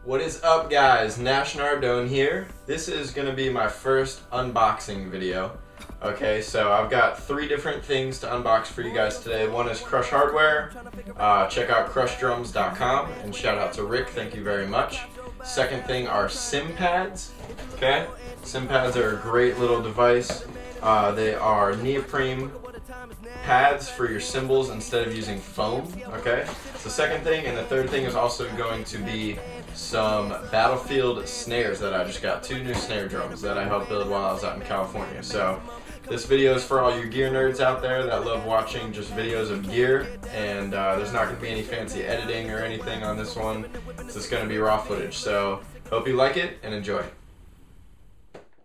What is up, guys? Nash Nardone here. This is going to be my first unboxing video. Okay, so I've got 3 different things to unbox for you guys today. One is Crush Hardware. Check out crushdrums.com and shout out to Rick, thank you very much. Second thing are Simpads. Okay, Simpads are a great little device. They are neoprene pads for your cymbals instead of using foam. Okay, it's the second thing, and the third thing is also going to be some Battlefield snares that I just got. 2 new snare drums that I helped build while I was out in California. So this video is for all you gear nerds out there that love watching just videos of gear, and there's not going to be any fancy editing or anything on this one. It's just going to be raw footage. So hope you like it and enjoy.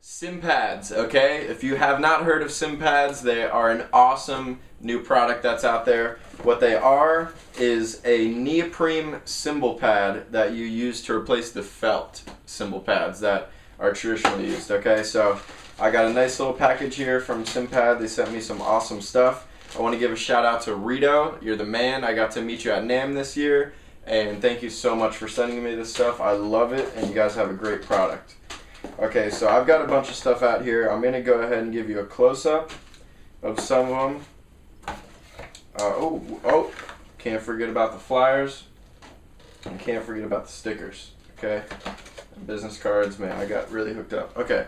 Simpads, okay? If you have not heard of Simpads, they are an awesome new product that's out there. What they are is a neoprene cymbal pad that you use to replace the felt cymbal pads that are traditionally used, okay? So I got a nice little package here from Simpad. They sent me some awesome stuff. I want to give a shout out to Rito. You're the man. I got to meet you at NAMM this year, and thank you so much for sending me this stuff. I love it, and you guys have a great product. Okay, so I've got a bunch of stuff out here. I'm going to go ahead and give you a close-up of some of them. Can't forget about the flyers. And can't forget about the stickers, okay? And business cards, man, I got really hooked up. Okay,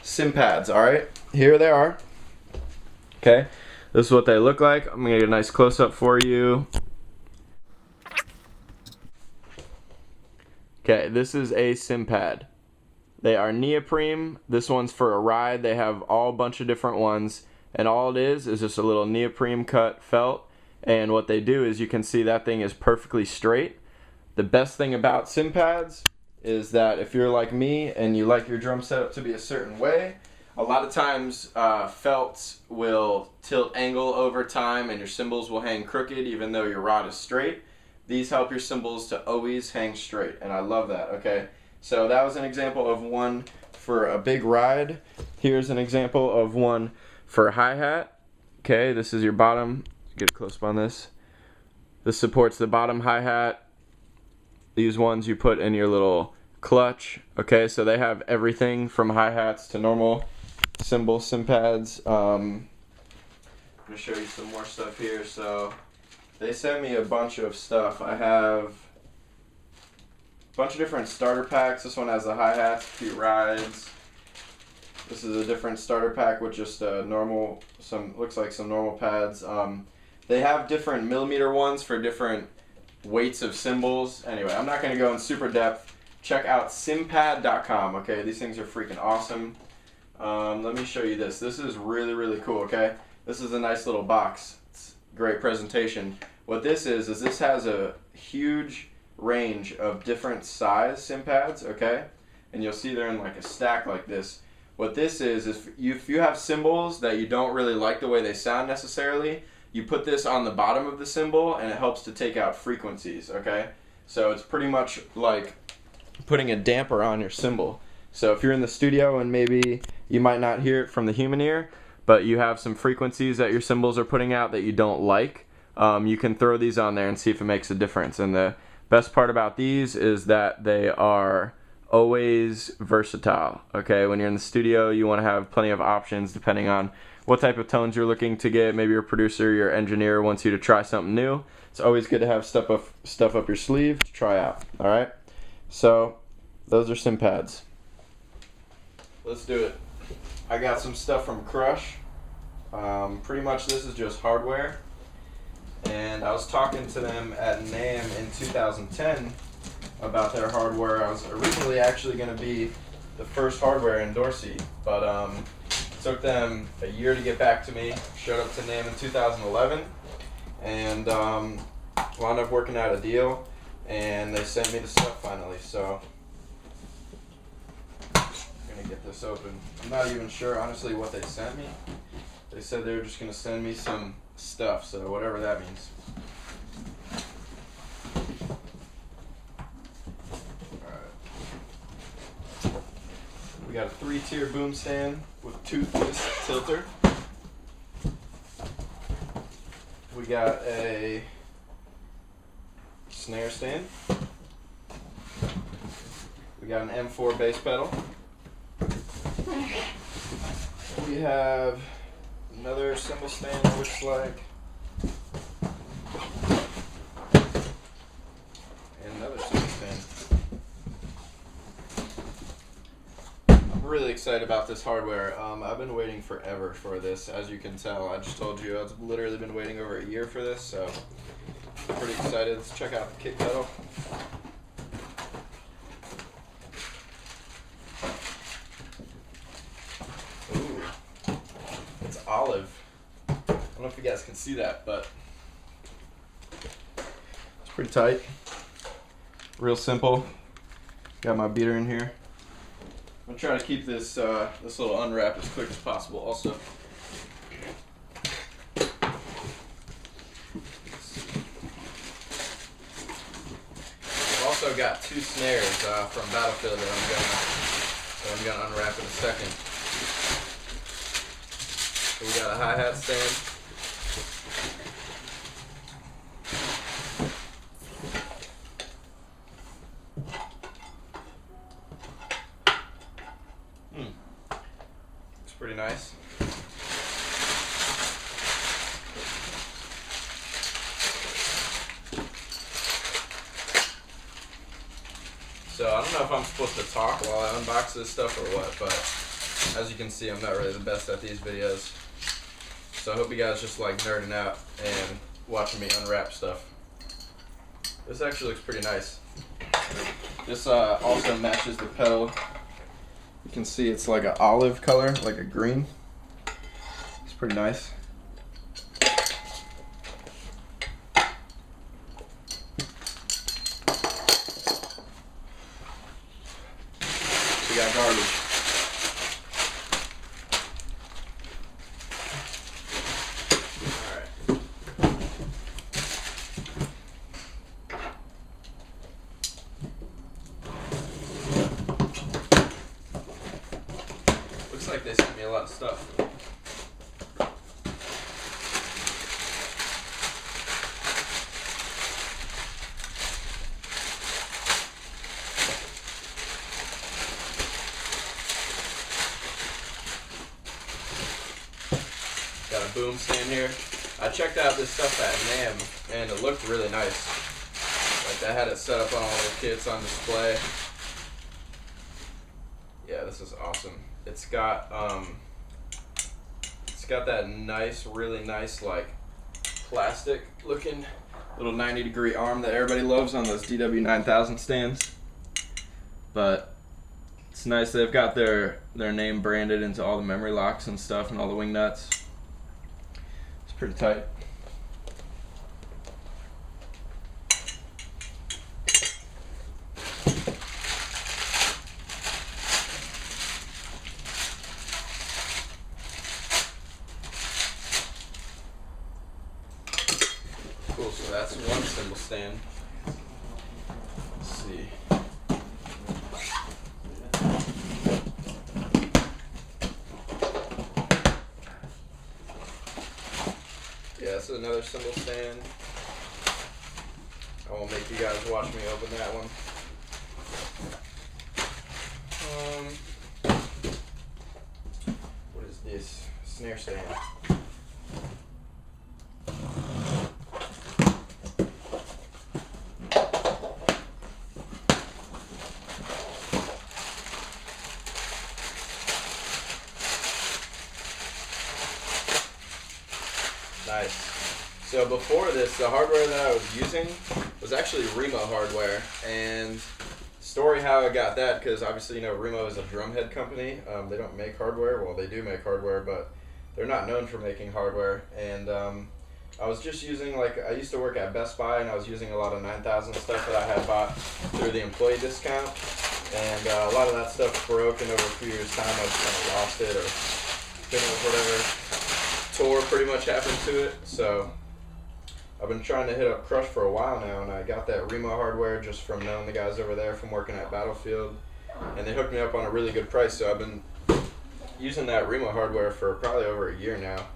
Simpads, alright? Here they are. Okay, this is what they look like. I'm going to get a nice close-up for you. Okay, this is a Simpad. They are neoprene. This one's for a ride. They have all bunch of different ones, and all it is just a little neoprene cut felt. And what they do is, you can see that thing is perfectly straight. The best thing about Simpads is that if you're like me and you like your drum setup to be a certain way, a lot of times felts will tilt angle over time and your cymbals will hang crooked even though your rod is straight. These help your cymbals to always hang straight, and I love that, okay? So that was an example of one for a big ride. Here's an example of one for hi-hat. Okay, this is your bottom. Get a close-up on this. This supports the bottom hi-hat. These ones you put in your little clutch. Okay, so they have everything from hi-hats to normal cymbal Simpads. I'm going to show you some more stuff here. So they sent me a bunch of stuff. I have bunch of different starter packs. This one has the hi-hats, a few rides. This is a different starter pack with just normal, looks like some normal pads. They have different millimeter ones for different weights of cymbals. Anyway, I'm not going to go in super depth. Check out simpad.com, okay? These things are freaking awesome. Let me show you this. This is really, really cool, okay? This is a nice little box. It's great presentation. What this is this has a huge range of different size Simpads, okay? And you'll see they're in like a stack like this. What this is if you have cymbals that you don't really like the way they sound necessarily, you put this on the bottom of the cymbal and it helps to take out frequencies, okay? So it's pretty much like putting a damper on your cymbal. So if you're in the studio and maybe you might not hear it from the human ear, but you have some frequencies that your cymbals are putting out that you don't like, you can throw these on there and see if it makes a difference. And the best part about these is that they are always versatile, okay? When you're in the studio, you want to have plenty of options depending on what type of tones you're looking to get. Maybe your producer, your engineer wants you to try something new. It's always good to have stuff up your sleeve to try out, all right? So those are Simpads. Let's do it. I got some stuff from Crush. Pretty much this is just hardware. And I was talking to them at NAMM in 2010 about their hardware. I was originally actually going to be the first hardware endorsee, but it took them a year to get back to me. Showed up to NAMM in 2011 and wound up working out a deal, and they sent me the stuff finally. So I'm going to get this open. I'm not even sure honestly what they sent me. They said they were just going to send me some stuff, so whatever that means. Alright. We got a 3-tier boom stand with toothless tilter. We got a snare stand. We got an M4 bass pedal. We have another cymbal stand, it looks like. And another cymbal stand. I'm really excited about this hardware. I've been waiting forever for this, as you can tell. I just told you I've literally been waiting over a year for this, so I'm pretty excited. Let's check out the kick pedal. Olive. I don't know if you guys can see that, but it's pretty tight. Real simple. Got my beater in here. I'm gonna try to keep this this little unwrap as quick as possible. Also, I've also got 2 snares from Battlefield that I'm gonna unwrap in a second. So we got a hi-hat stand. It's pretty nice. So I don't know if I'm supposed to talk while I unbox this stuff or what, but as you can see, I'm not really the best at these videos. So I hope you guys just like nerding out and watching me unwrap stuff. This actually looks pretty nice. This also matches the pedal. You can see it's like an olive color, like a green. It's pretty nice. We got garbage. Looks like they sent me a lot of stuff. Got a boom stand here. I checked out this stuff at NAMM and it looked really nice. Like they had it set up on all the kits on display. Yeah, this is awesome. It's got that nice, really nice, like plastic looking little 90-degree arm that everybody loves on those DW9000 stands. But it's nice they've got their name branded into all the memory locks and stuff and all the wing nuts. It's pretty tight. Cool, so that's one cymbal stand. Let's see. Yeah, this is another cymbal stand. I won't make you guys watch me open that one. What is this? Snare stand. Nice. So before this, the hardware that I was using was actually Remo hardware, and story how I got that, because obviously, you know, Remo is a drumhead company. They don't make hardware. Well, they do make hardware, but they're not known for making hardware. And I was just using, like, I used to work at Best Buy, and I was using a lot of 9000 stuff that I had bought through the employee discount. And a lot of that stuff broke, and over a few years' time, I just kind of lost it, or whatever tore pretty much happened to it. So I've been trying to hit up Crush for a while now, and I got that Remo hardware just from knowing the guys over there from working at Battlefield, and they hooked me up on a really good price. So I've been using that Remo hardware for probably over a year now,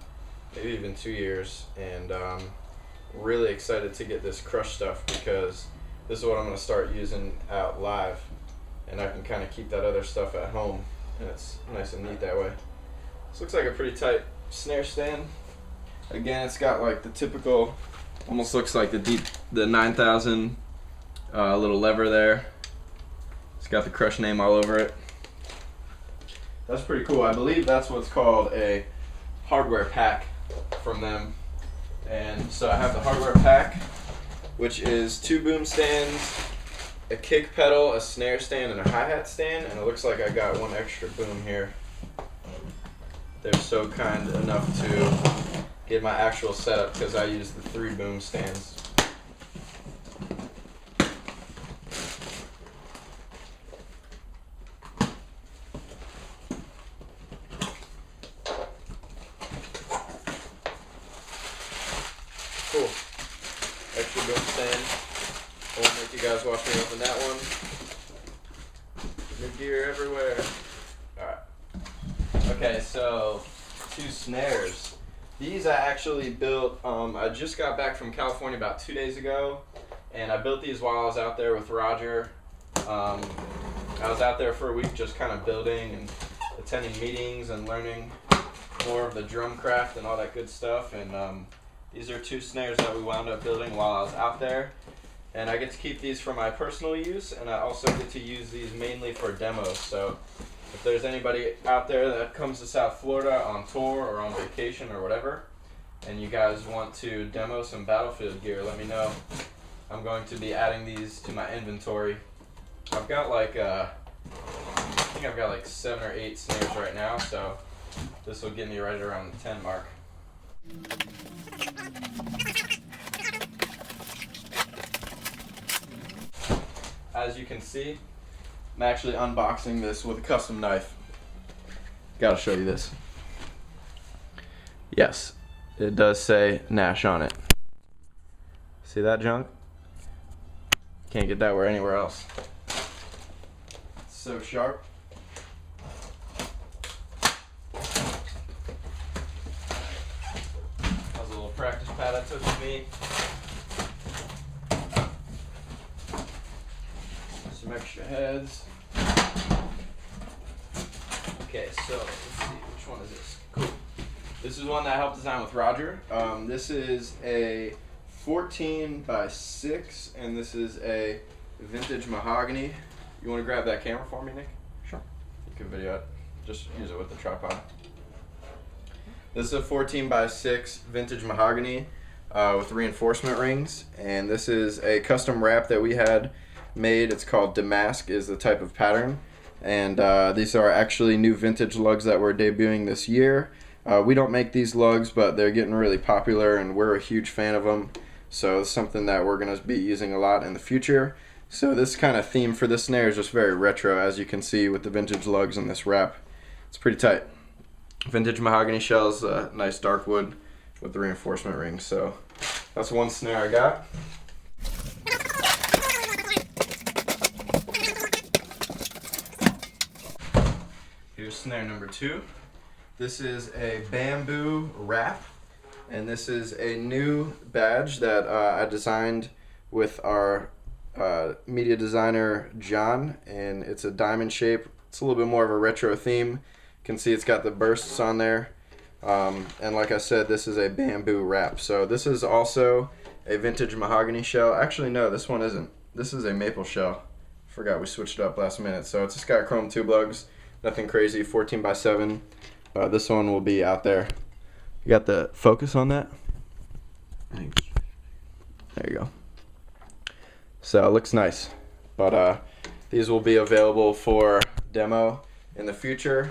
maybe even 2 years, and really excited to get this Crush stuff, because this is what I'm going to start using out live. and I can kind of keep that other stuff at home, and it's nice and neat that way. This looks like a pretty tight snare stand. Again, it's got like the typical, almost looks like the 9000 little lever there. It's got the Crush name all over it. That's pretty cool. I believe that's what's called a hardware pack from them. And so I have the hardware pack, which is 2 boom stands, a kick pedal, a snare stand, and a hi-hat stand, and it looks like I got 1 extra boom here. They're so kind enough to get my actual setup because I use the 3 boom stands. Cool. Extra boom stand. I won't make you guys watch me open that one. New gear everywhere. Alright. Okay, so 2 snares. These I actually built, I just got back from California about 2 days ago, and I built these while I was out there with Roger. I was out there for a week just kind of building and attending meetings and learning more of the drum craft and all that good stuff. And these are 2 snares that we wound up building while I was out there. And I get to keep these for my personal use, and I also get to use these mainly for demos. So if there's anybody out there that comes to South Florida on tour or on vacation or whatever, and you guys want to demo some Battlefield gear, let me know. I'm going to be adding these to my inventory. I've got like, I think I've got like 7 or 8 snares right now, so this will get me right around the 10 mark. As you can see, I'm actually unboxing this with a custom knife. Gotta show you this. Yes, it does say Nash on it. See that junk? Can't get that anywhere else. It's so sharp. That was a little practice pad I took with me. Some extra heads. Okay, so let's see, which one is this? Cool. This is one that I helped design with Roger. This is a 14 by 6, and this is a vintage mahogany. You want to grab that camera for me, Nick? Sure. You can video it. Just use it with the tripod. This is a 14 by 6 vintage mahogany with reinforcement rings, and this is a custom wrap that we had made. It's called Damask is the type of pattern, and these are actually new vintage lugs that we're debuting this year. We don't make these lugs, but they're getting really popular and we're a huge fan of them, so it's something that we're going to be using a lot in the future. So this kind of theme for this snare is just very retro, as you can see with the vintage lugs and this wrap. It's pretty tight. Vintage mahogany shells, nice dark wood with the reinforcement rings. So that's one snare I got. Here's snare number 2. This is a bamboo wrap, and this is a new badge that I designed with our media designer John, and it's a diamond shape. It's a little bit more of a retro theme. You can see it's got the bursts on there, and like I said, this is a bamboo wrap. So this is also a vintage mahogany shell. Actually, no, this one isn't. This is a maple shell. Forgot we switched it up last minute. So it's just got chrome tube lugs. Nothing crazy, 14 by 7. This one will be out there. You got the focus on that? Thanks. There you go. So it looks nice. But these will be available for demo in the future.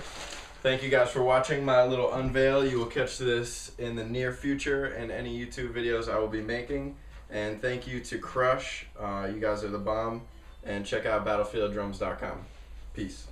Thank you guys for watching my little unveil. You will catch this in the near future in any YouTube videos I will be making. And thank you to Crush. You guys are the bomb. And check out battlefieldDrums.com. Peace.